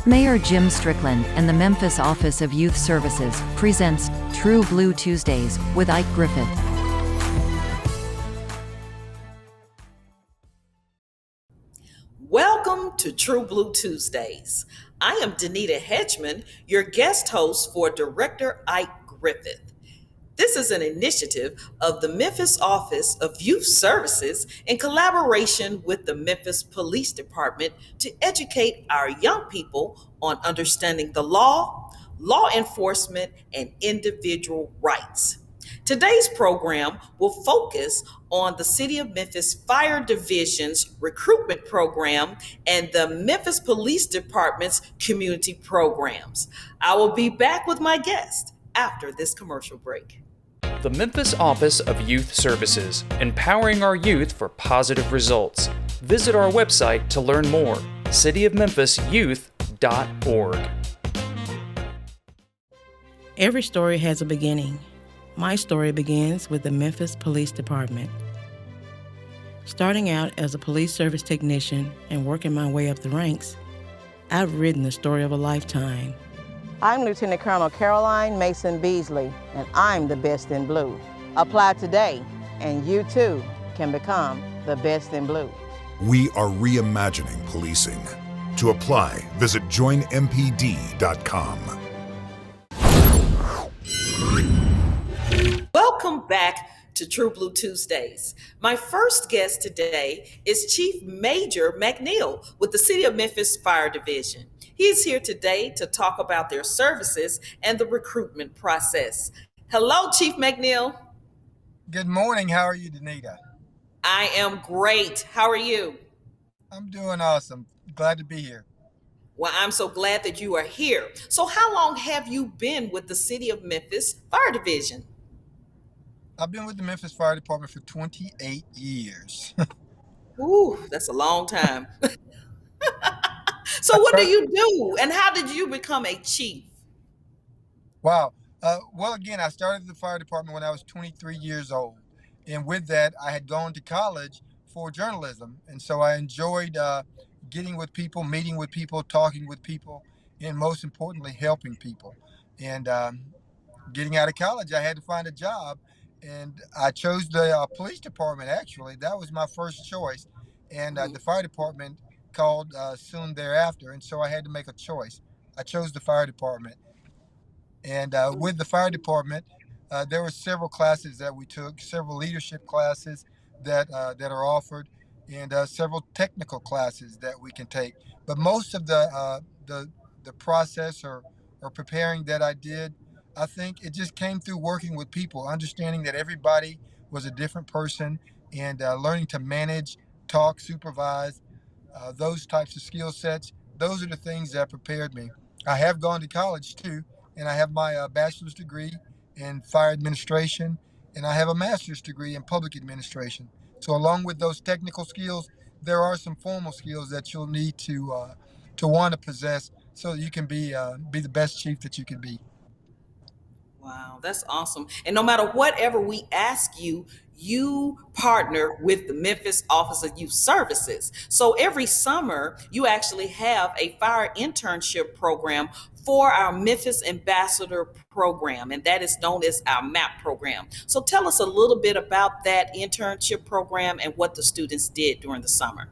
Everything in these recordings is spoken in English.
Mayor Jim Strickland and the Memphis Office of Youth Services presents True Blue Tuesdays with Ike Griffith. Welcome to True Blue Tuesdays. I am Danita Hedgeman, your guest host for Director Ike Griffith. This is an initiative of the Memphis Office of Youth Services in collaboration with the Memphis Police Department to educate our young people on understanding the law, law enforcement, and individual rights. Today's program will focus on the City of Memphis Fire Division's recruitment program and the Memphis Police Department's community programs. I will be back with my guest after this commercial break. The Memphis Office of Youth Services, empowering our youth for positive results. Visit our website to learn more, cityofmemphisyouth.org. Every story has a beginning. My story begins with the Memphis Police Department. Starting out as a police service technician and working my way up the ranks, I've written the story of a lifetime. I'm Lieutenant Colonel Caroline Mason Beasley, and I'm the best in blue. Apply today, and you too can become the best in blue. We are reimagining policing. To apply, visit joinmpd.com. Welcome back to True Blue Tuesdays. My first guest today is Chief Major McNeil with the City of Memphis Fire Division. He's here today to talk about their services and the recruitment process. Hello, Chief McNeil. Good morning. How are you, Danita? I am great. How are you? I'm doing awesome. Glad to be here. Well, I'm so glad that you are here. So how long have you been with the City of Memphis Fire Division? I've been with the Memphis Fire Department for 28 years. Ooh, that's a long time. So what do you do, and how did you become a chief? Wow. Well, again, I started the fire department when I was 23 years old. And with that, I had gone to college for journalism. And so I enjoyed getting with people, meeting with people, talking with people, and most importantly, helping people. And getting out of college, I had to find a job. And I chose the police department, actually. That was my first choice. And the fire department called soon thereafter. And so I had to make a choice. I chose the fire department. And with the fire department, there were several classes that we took, several leadership classes that are offered, and several technical classes that we can take. But most of the process or preparing that I did, I think it just came through working with people, understanding that everybody was a different person, and learning to manage, talk, supervise, those types of skill sets. Those are the things that prepared me. I have gone to college too, and I have my bachelor's degree in fire administration, and I have a master's degree in public administration. So along with those technical skills, there are some formal skills that you'll need to want to possess so that you can be the best chief that you can be. Wow, that's awesome. And no matter whatever we ask you, you partner with the Memphis Office of Youth Services. So every summer, you actually have a fire internship program for our Memphis Ambassador program, and that is known as our MAP program. So tell us a little bit about that internship program and what the students did during the summer.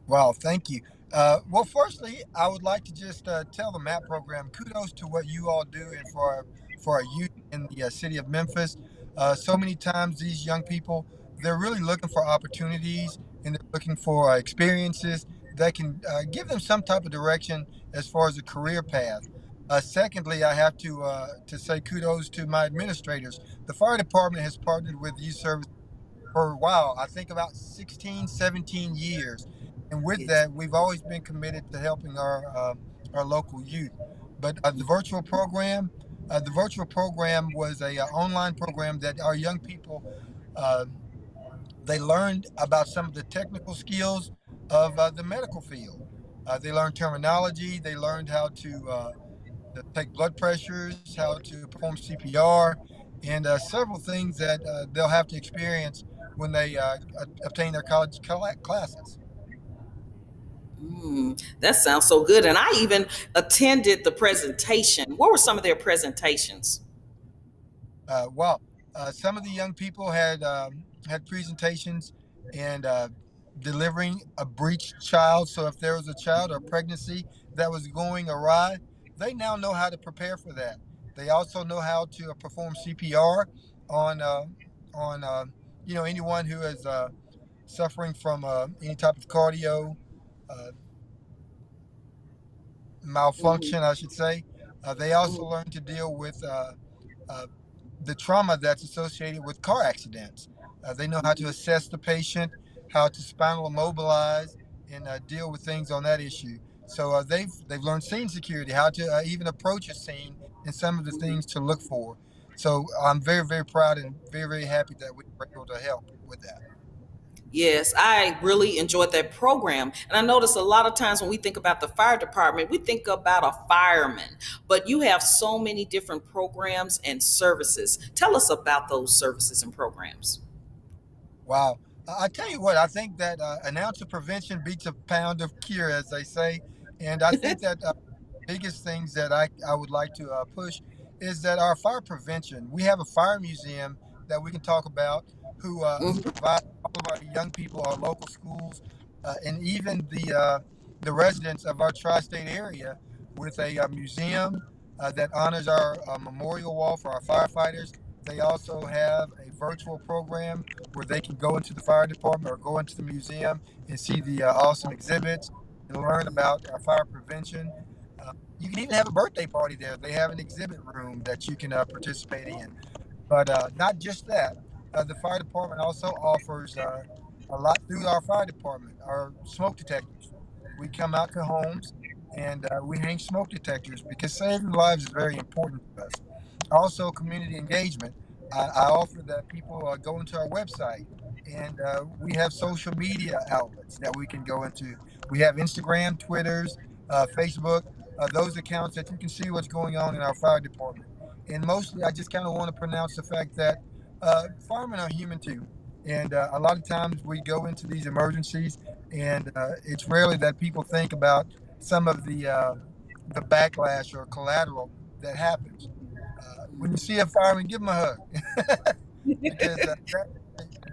Wow, thank you. Well, firstly, I would like to just tell the MAP program, kudos to what you all do and for our youth in the city of Memphis. So many times these young people, they're really looking for opportunities and they're looking for experiences that can give them some type of direction as far as a career path. Secondly, I have to say kudos to my administrators. The fire department has partnered with youth service for a while, I think about 16, 17 years. And with that, we've always been committed to helping our local youth. But the virtual program was a online program that our young people they learned about some of the technical skills of the medical field. They learned terminology. They learned how to take blood pressures, how to perform CPR, and several things that they'll have to experience when they obtain their college classes. That sounds so good. And I even attended the presentation. What were some of their presentations? Well, some of the young people had presentations and delivering a breached child. So if there was a child or pregnancy that was going awry, they now know how to prepare for that. They also know how to perform CPR on on anyone who is suffering from any type of cardio uh, Mhm, malfunction, I should say. They also mhm. learn to deal with uh, the trauma that's associated with car accidents. They know how to assess the patient, how to spinal immobilize, and deal with things on that issue. So they've learned scene security, how to even approach a scene, and some of the things to look for. So I'm very very proud and very very happy that we were able to help with that. Yes, I really enjoyed that program. And I notice a lot of times when we think about the fire department, we think about a fireman, but you have so many different programs and services. Tell us about those services and programs. Wow. I tell you what, I think that an ounce of prevention beats a pound of cure, as they say. And I think that biggest things that I would like to push is that our fire prevention, we have a fire museum that we can talk about who Mhm. provide all of our young people, our local schools, and even the residents of our tri-state area with a museum that honors our memorial wall for our firefighters. They also have a virtual program where they can go into the fire department or go into the museum and see the awesome exhibits and learn about fire prevention. You can even have a birthday party there. They have an exhibit room that you can participate in. But not just that. The fire department also offers a lot through our fire department, our smoke detectors. We come out to homes and we hang smoke detectors because saving lives is very important to us. Also, community engagement. I offer that people go into our website and we have social media outlets that we can go into. We have Instagram, Twitters, Facebook, those accounts that you can see what's going on in our fire department. And mostly, I just kind of want to pronounce the fact that firemen are human too. And a lot of times we go into these emergencies, and it's rarely that people think about some of the backlash or collateral that happens. When you see a fireman, give them a hug because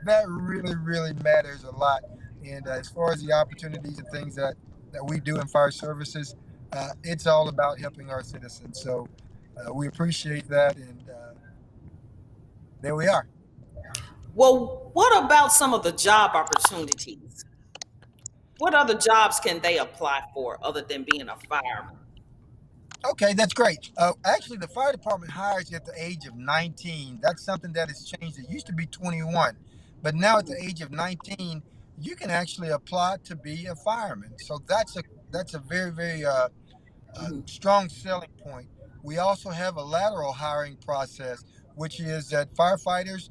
that really really matters a lot. And as far as the opportunities and things that we do in fire services, it's all about helping our citizens. So we appreciate that, and there we are. Well, what about some of the job opportunities? What other jobs can they apply for other than being a fireman? Okay, that's great. Actually, the fire department hires at the age of 19. That's something that has changed. It used to be 21, but now at the age of 19, you can actually apply to be a fireman. So that's a very very Mhm. strong selling point. We also have a lateral hiring process, which is that firefighters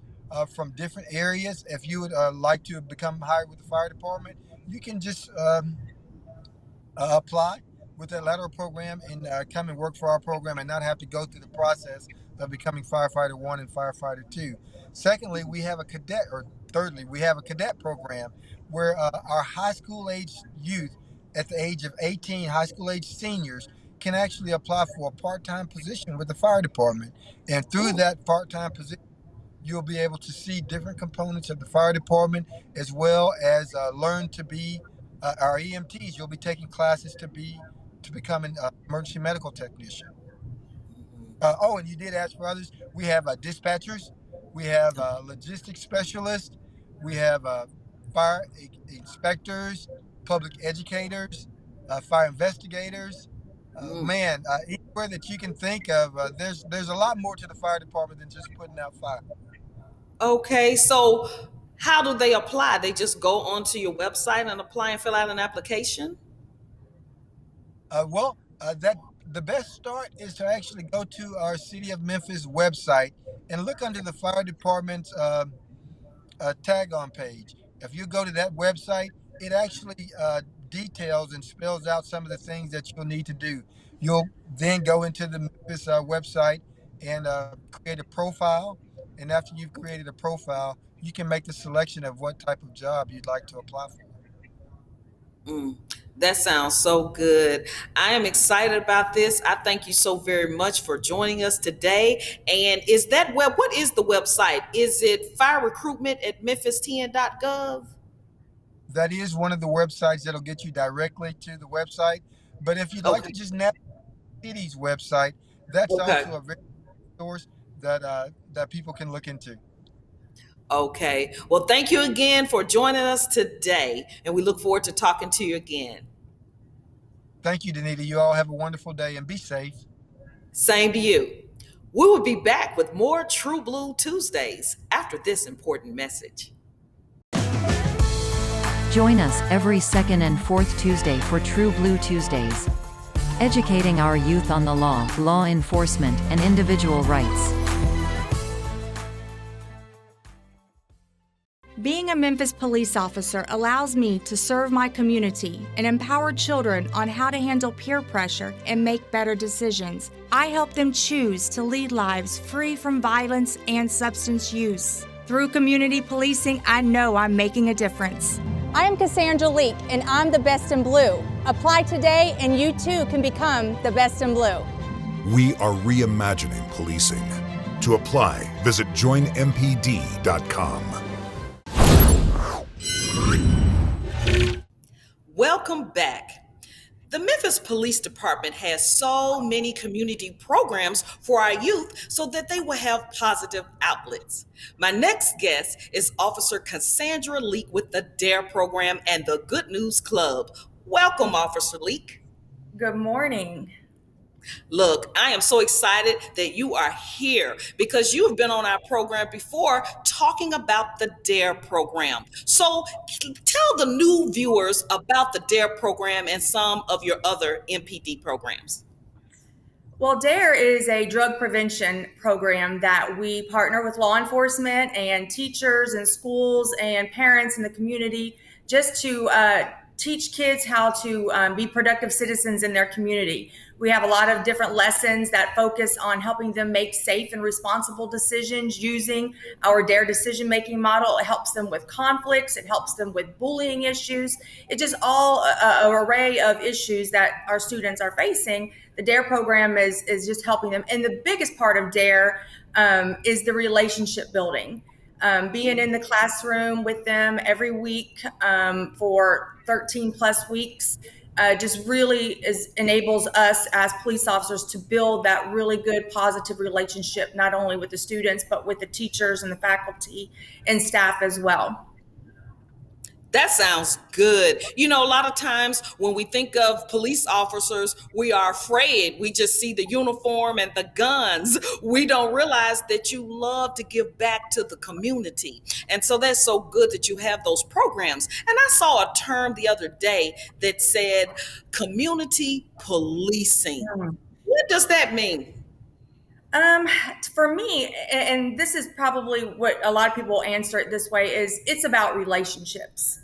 from different areas, if you would like to become hired with the fire department, you can just apply with that lateral program and come and work for our program and not have to go through the process of becoming firefighter one and firefighter two. Secondly, we have a cadet, or thirdly, we have a cadet program where our high school age youth at the age of 18, high school age seniors, can actually apply for a part-time position with the fire department. And through Mm, that part-time position, you'll be able to see different components of the fire department as well as learn to be our EMTs. You'll be taking classes to become an emergency medical technician. Oh, and you did ask for others. We have dispatchers, we have logistics specialists, we have fire inspectors, public educators, fire investigators. mm. Man, anywhere that you can think of, there's a lot more to the fire department than just putting out fire. Okay, so how do they apply? They just go onto your website and apply and fill out an application? That the best start is to actually go to our City of Memphis website and look under the fire department's tag on page. If you go to that website, it actually details and spells out some of the things that you'll need to do. You'll then go into the Memphis website and create a profile. And after you've created a profile, you can make the selection of what type of job you'd like to apply for. Mm. That sounds so good. I am excited about this. I thank you so very much for joining us today. And what is the website? Is it fire recruitment at memphis10.gov? That is one of the websites that'll get you directly to the website. But if you'd like Okay. to just navigate the city's website, that's Okay. also a very source that people can look into. Okay. Well, thank you again for joining us today, and we look forward to talking to you again. Thank you, Danita. You all have a wonderful day and be safe. Same to you. We will be back with more True Blue Tuesdays after this important message. Join us every second and fourth Tuesday for True Blue Tuesdays. Educating our youth on the law enforcement, and individual rights. Being a Memphis police officer allows me to serve my community and empower children on how to handle peer pressure and make better decisions. I help them choose to lead lives free from violence and substance use. Through community policing, I know I'm making a difference. I am Cassandra Leake, and I'm the best in blue. Apply today, and you too can become the best in blue. We are reimagining policing. To apply, visit joinmpd.com. Welcome back. The Memphis Police Department has so many community programs for our youth so that they will have positive outlets. My next guest is Officer Cassandra Leake with the DARE program and the Good News Club. Welcome, Officer Leake. Good morning. Look, I am so excited that you are here because you have been on our program before talking about the DARE program. So tell the new viewers about the DARE program and some of your other MPD programs. Well, DARE is a drug prevention program that we partner with law enforcement and teachers and schools and parents in the community just to teach kids how to be productive citizens in their community. We have a lot of different lessons that focus on helping them make safe and responsible decisions using our DARE decision-making model. It helps them with conflicts. It helps them with bullying issues. It's just all an array of issues that our students are facing. The DARE program is just helping them. And the biggest part of DARE is the relationship building. Being in the classroom with them every week for 13 plus weeks just really enables us as police officers to build that really good positive relationship, not only with the students, but with the teachers and the faculty and staff as well. That sounds good. You know, a lot of times when we think of police officers, we are afraid. We just see the uniform and the guns. We don't realize that you love to give back to the community. And so that's so good that you have those programs. And I saw a term the other day that said community policing. What does that mean? For me, and this is probably what a lot of people answer it this way, is it's about relationships.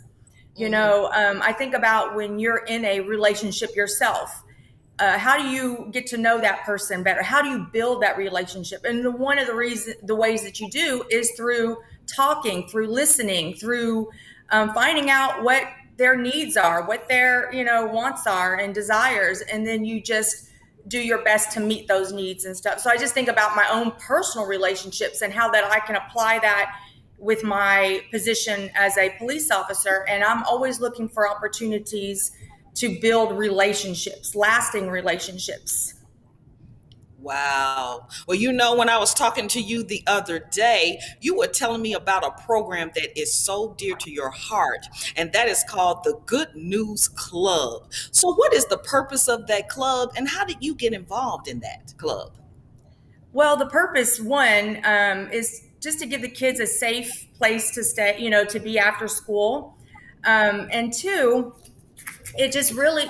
You know, I think about when you're in a relationship yourself, how do you get to know that person better? How do you build that relationship? And one of the ways that you do is through talking, through listening, through finding out what their needs are, what their, wants are and desires. And then you just do your best to meet those needs and stuff. So I just think about my own personal relationships and how that I can apply that with my position as a police officer. And I'm always looking for opportunities to build relationships, lasting relationships. Wow. Well, you know, when I was talking to you the other day, you were telling me about a program that is so dear to your heart, and that is called the Good News Club. So what is the purpose of that club, and how did you get involved in that club? Well, the purpose, one, is just to give the kids a safe place to stay, to be after school. And two, it just really,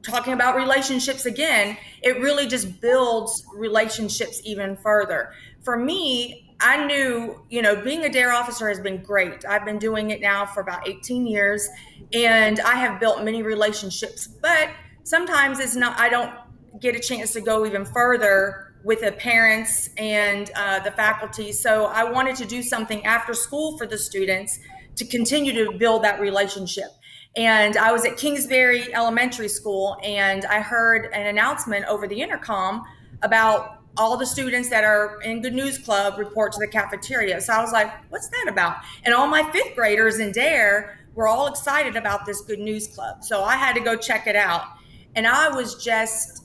talking about relationships again, it really just builds relationships even further. For me, I knew, being a DARE officer has been great. I've been doing it now for about 18 years, and I have built many relationships. But sometimes I don't get a chance to go even further with the parents and the faculty. So I wanted to do something after school for the students to continue to build that relationship. And I was at Kingsbury Elementary School, and I heard an announcement over the intercom about all the students that are in Good News Club report to the cafeteria. So I was like, what's that about? And all my fifth graders in Dare were all excited about this Good News Club. So I had to go check it out. And I was just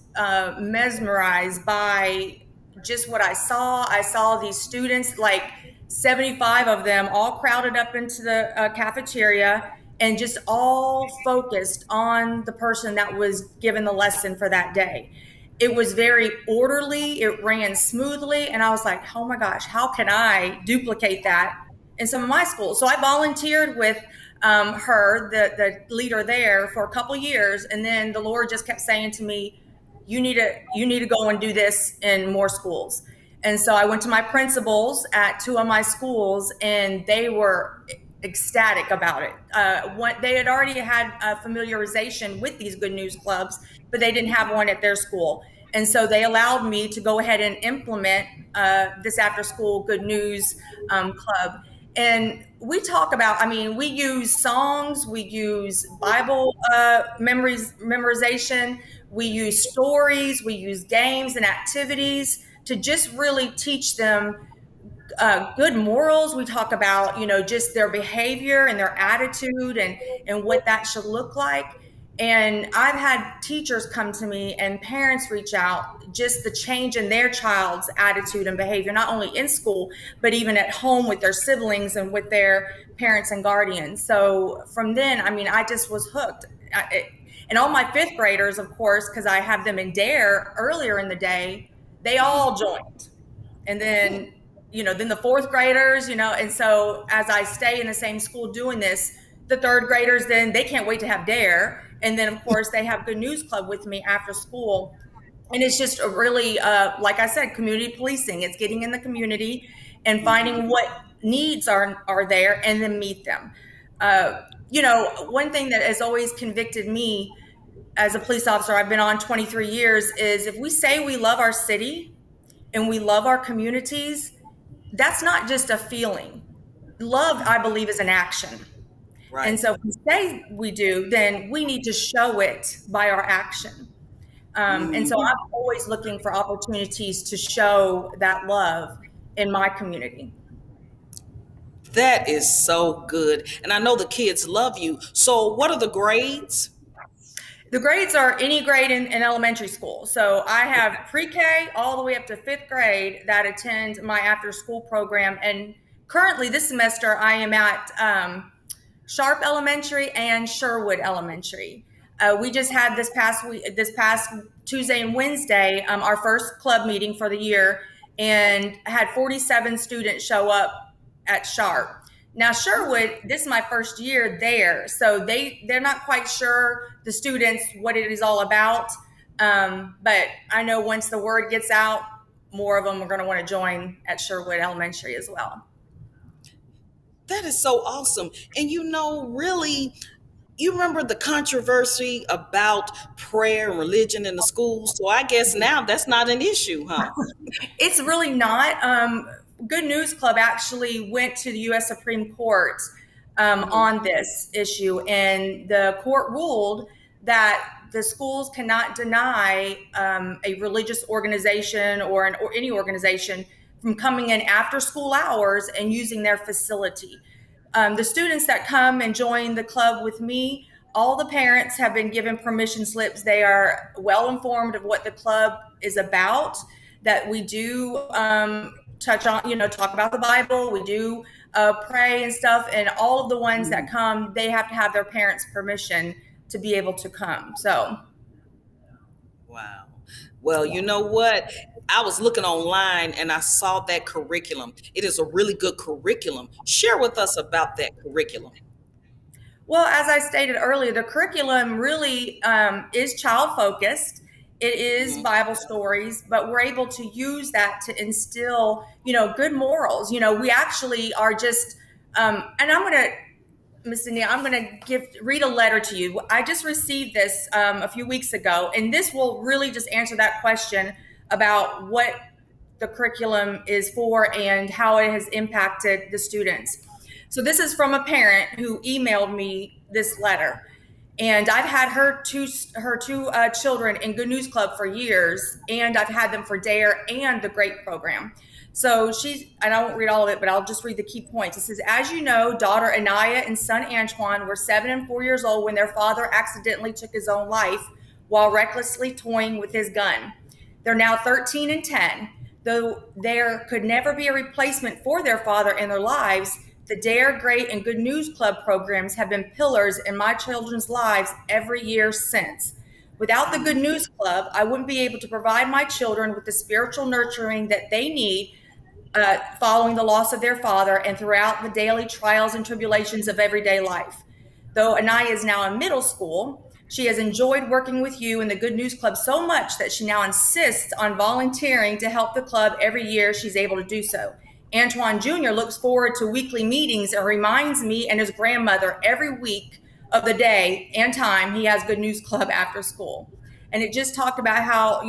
mesmerized by just what I saw. I saw these students, like 75 of them, all crowded up into the cafeteria and just all focused on the person that was given the lesson for that day. It was very orderly, it ran smoothly, and I was like, oh my gosh, how can I duplicate that in some of my schools? So I volunteered with her, the leader there, for a couple years, and then the Lord just kept saying to me, you need to go and do this in more schools. And so I went to my principals at 2 of my schools, and they were ecstatic about it. They had already had a familiarization with these Good News Clubs, but they didn't have one at their school. And so they allowed me to go ahead and implement this after school Good News Club. And we talk about, we use songs, we use Bible memorization, we use stories, we use games and activities to just really teach them good morals. We talk about, just their behavior and their attitude and what that should look like. And I've had teachers come to me and parents reach out, just the change in their child's attitude and behavior, not only in school, but even at home with their siblings and with their parents and guardians. So from then, I just was hooked. And all my fifth graders, of course, because I have them in Dare earlier in the day, they all joined. And then, then the fourth graders, and so as I stay in the same school doing this, the third graders, then they can't wait to have Dare. And then, of course, they have Good News Club with me after school. And it's just a really, like I said, community policing. It's getting in the community and finding what needs are there and then meet them. One thing that has always convicted me as a police officer, I've been on 23 years, is if we say we love our city and we love our communities, that's not just a feeling. Love, I believe, is an action. Right. And so if we say we do, then we need to show it by our action. And so I'm always looking for opportunities to show that love in my community. That is so good. And I know the kids love you. So what are the grades? The grades are any grade in elementary school. So I have pre-K all the way up to fifth grade that attend my after school program. And currently this semester I am at Sharp Elementary and Sherwood Elementary. We just had this past Tuesday and Wednesday, our first club meeting for the year, and had 47 students show up at Sharp. Now Sherwood, this is my first year there, so they're not quite sure, the students, what it is all about. But I know once the word gets out, more of them are going to want to join at Sherwood Elementary as well. That is so awesome. And really, you remember the controversy about prayer and religion in the schools. So I guess now that's not an issue, huh? It's really not. Good News Club actually went to the U.S. Supreme Court on this issue, and the court ruled that the schools cannot deny a religious organization or any organization from coming in after school hours and using their facility. The students that come and join the club with me, all the parents have been given permission slips. They are well informed of what the club is about, that we do touch on, talk about the Bible. We do pray and stuff. And all of the ones that come, they have to have their parents' permission to be able to come. So. Wow. Well, you know what? I was looking online and I saw that curriculum. It is a really good curriculum. Share with us about that curriculum. Well, as I stated earlier, the curriculum really is child focused. It is Bible stories, but we're able to use that to instill, good morals. We actually are just, and I'm going to, Ms. Dania, I'm going to read a letter to you. I just received this a few weeks ago, and this will really just answer that question about what the curriculum is for and how it has impacted the students. So this is from a parent who emailed me this letter. And I've had her two children in Good News Club for years, and I've had them for DARE and the GREAT program. So and I won't read all of it, but I'll just read the key points. It says, as you know, daughter Anaya and son Antoine were 7 and 4 years old when their father accidentally took his own life while recklessly toying with his gun. They're now 13 and 10. Though there could never be a replacement for their father in their lives, the DARE, GREAT, and Good News Club programs have been pillars in my children's lives every year since. Without the Good News Club, I wouldn't be able to provide my children with the spiritual nurturing that they need following the loss of their father and throughout the daily trials and tribulations of everyday life. Though Anaya is now in middle school, she has enjoyed working with you and the Good News Club so much that she now insists on volunteering to help the club every year she's able to do so. Antoine Jr. looks forward to weekly meetings and reminds me and his grandmother every week of the day and time he has Good News Club after school. And it just talked about how,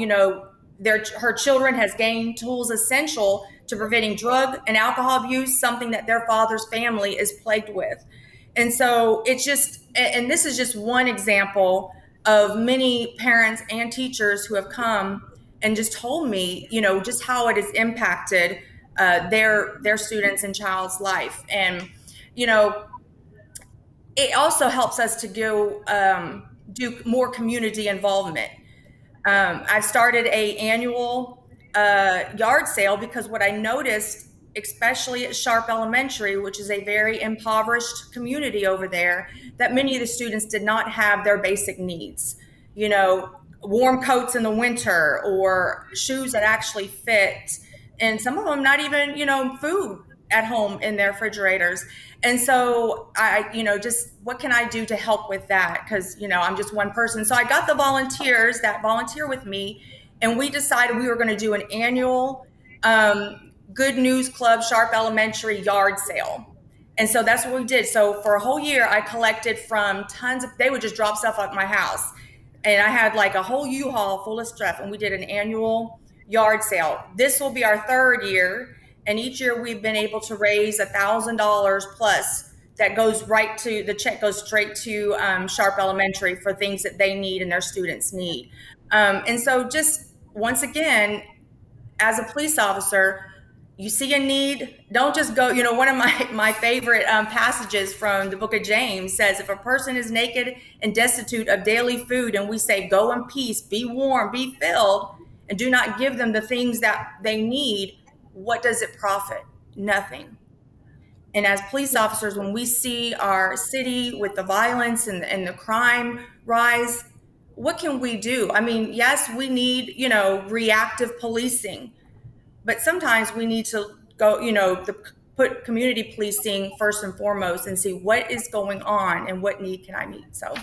her children has gained tools essential to preventing drug and alcohol abuse, something that their father's family is plagued with. And so it's just, and this is just one example of many parents and teachers who have come and just told me, just how it has impacted their students and child's life. And, it also helps us to go do more community involvement. I've started a annual yard sale because what I noticed, especially at Sharp Elementary, which is a very impoverished community over there, that many of the students did not have their basic needs. Warm coats in the winter or shoes that actually fit. And some of them not even, food at home in their refrigerators. And so I, just what can I do to help with that? Because, I'm just one person. So I got the volunteers that volunteer with me, and we decided we were going to do an annual Good News Club Sharp Elementary yard sale. And so that's what we did. So for a whole year, I collected from they would just drop stuff at my house. And I had like a whole U-Haul full of stuff, and we did an annual yard sale. This will be our 3rd year. And each year we've been able to raise $1,000 plus that goes the check goes straight to Sharp Elementary for things that they need and their students need. And so just once again, as a police officer, you see a need, don't just go, one of my favorite passages from the book of James says, if a person is naked and destitute of daily food and we say, go in peace, be warm, be filled, and do not give them the things that they need, what does it profit? Nothing. And as police officers, when we see our city with the violence and the crime rise, what can we do? I mean, yes, we need, reactive policing, but sometimes we need to go, put community policing first and foremost and see what is going on and what need can I meet. So.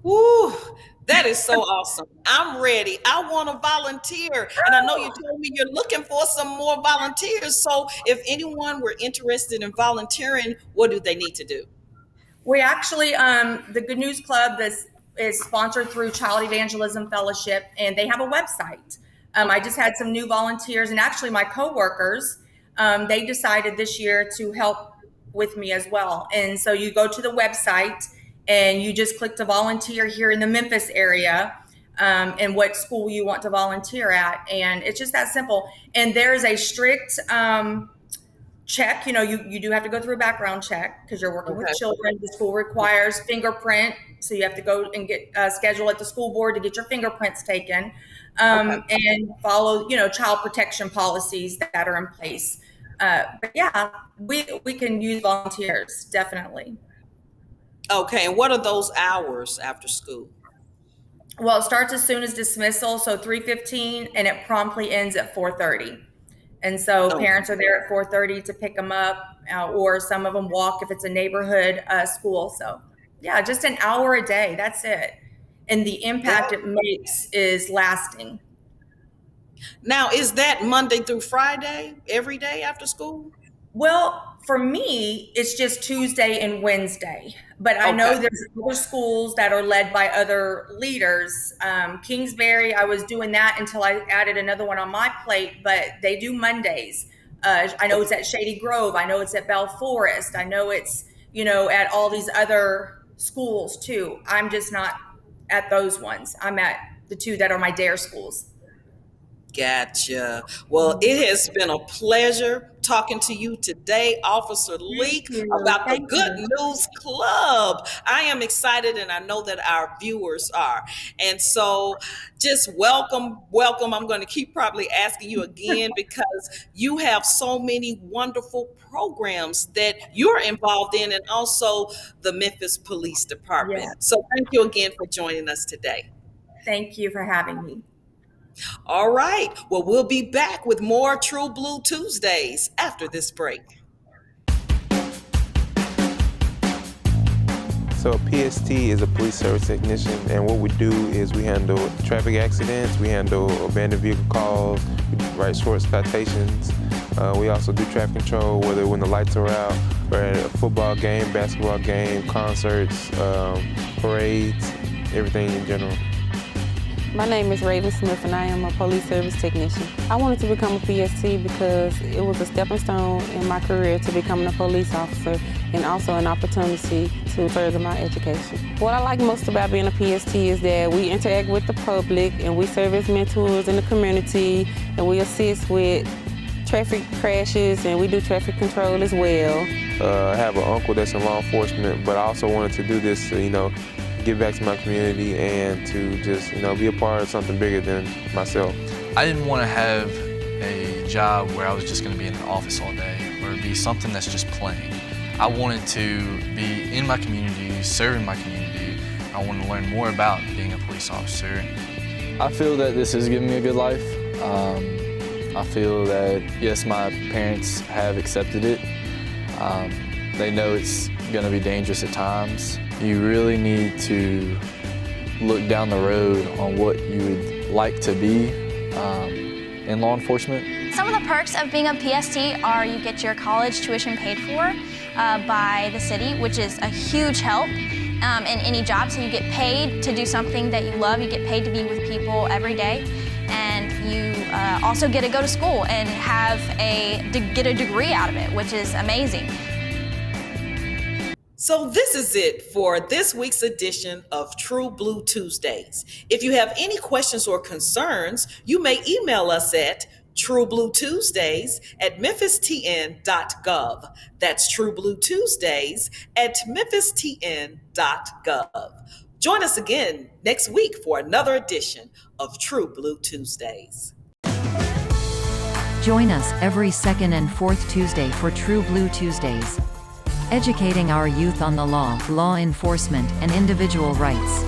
Woo, that is so awesome. I'm ready. I want to volunteer. And I know you told me you're looking for some more volunteers. So if anyone were interested in volunteering, what do they need to do? We actually, the Good News Club is sponsored through Child Evangelism Fellowship, and they have a website. I just had some new volunteers, and actually my coworkers, they decided this year to help with me as well. And so you go to the website and you just click to volunteer here in the Memphis area, and what school you want to volunteer at. And it's just that simple. And there's a strict check. You do have to go through a background check because you're working with children. The school requires fingerprint. So you have to go and get scheduled at the school board to get your fingerprints taken, and follow, child protection policies that are in place. But yeah, we can use volunteers, definitely. Okay, and what are those hours after school? Well, it starts as soon as dismissal, so 3:15, and it promptly ends at 4:30. And so parents are there at 4:30 to pick them up, or some of them walk if it's a neighborhood school. So yeah, just an hour a day, that's it. And the impact it makes is lasting. Now, is that Monday through Friday, every day after school? Well, for me, it's just Tuesday and Wednesday. But I know there's other schools that are led by other leaders. Kingsbury, I was doing that until I added another one on my plate, but they do Mondays. I know it's at Shady Grove. I know it's at Bell Forest. I know it's, at all these other schools too. I'm just not at those ones. I'm at the two that are my DARE schools. Gotcha. Well, it has been a pleasure talking to you today, Officer Leake, about the Good News Club. I am excited, and I know that our viewers are. And so just welcome. I'm going to keep probably asking you again because you have so many wonderful programs that you're involved in, and also the Memphis Police Department. Yeah. So thank you again for joining us today. Thank you for having me. All right. Well, we'll be back with more True Blue Tuesdays after this break. So a PST is a police service technician, and what we do is we handle traffic accidents, we handle abandoned vehicle calls, we write short citations. We also do traffic control, whether when the lights are out, or at a football game, basketball game, concerts, parades, everything in general. My name is Raven Smith, and I am a police service technician. I wanted to become a PST because it was a stepping stone in my career to becoming a police officer, and also an opportunity to further my education. What I like most about being a PST is that we interact with the public, and we serve as mentors in the community, and we assist with traffic crashes, and we do traffic control as well. I have an uncle that's in law enforcement, but I also wanted to do this to, give back to my community and to just, be a part of something bigger than myself. I didn't want to have a job where I was just going to be in an office all day or be something that's just plain. I wanted to be in my community, serving my community. I wanted to learn more about being a police officer. I feel that this is giving me a good life. I feel that, yes, my parents have accepted it. They know it's going to be dangerous at times. You really need to look down the road on what you would like to be in law enforcement. Some of the perks of being a PST are you get your college tuition paid for by the city, which is a huge help in any job. So you get paid to do something that you love. You get paid to be with people every day. And you also get to go to school and get a degree out of it, which is amazing. So this is it for this week's edition of True Blue Tuesdays. If you have any questions or concerns, you may email us at truebluetuesdays@memphistn.gov. That's truebluetuesdays@memphistn.gov. Join us again next week for another edition of True Blue Tuesdays. Join us every second and fourth Tuesday for True Blue Tuesdays. Educating our youth on the law, law enforcement, and individual rights.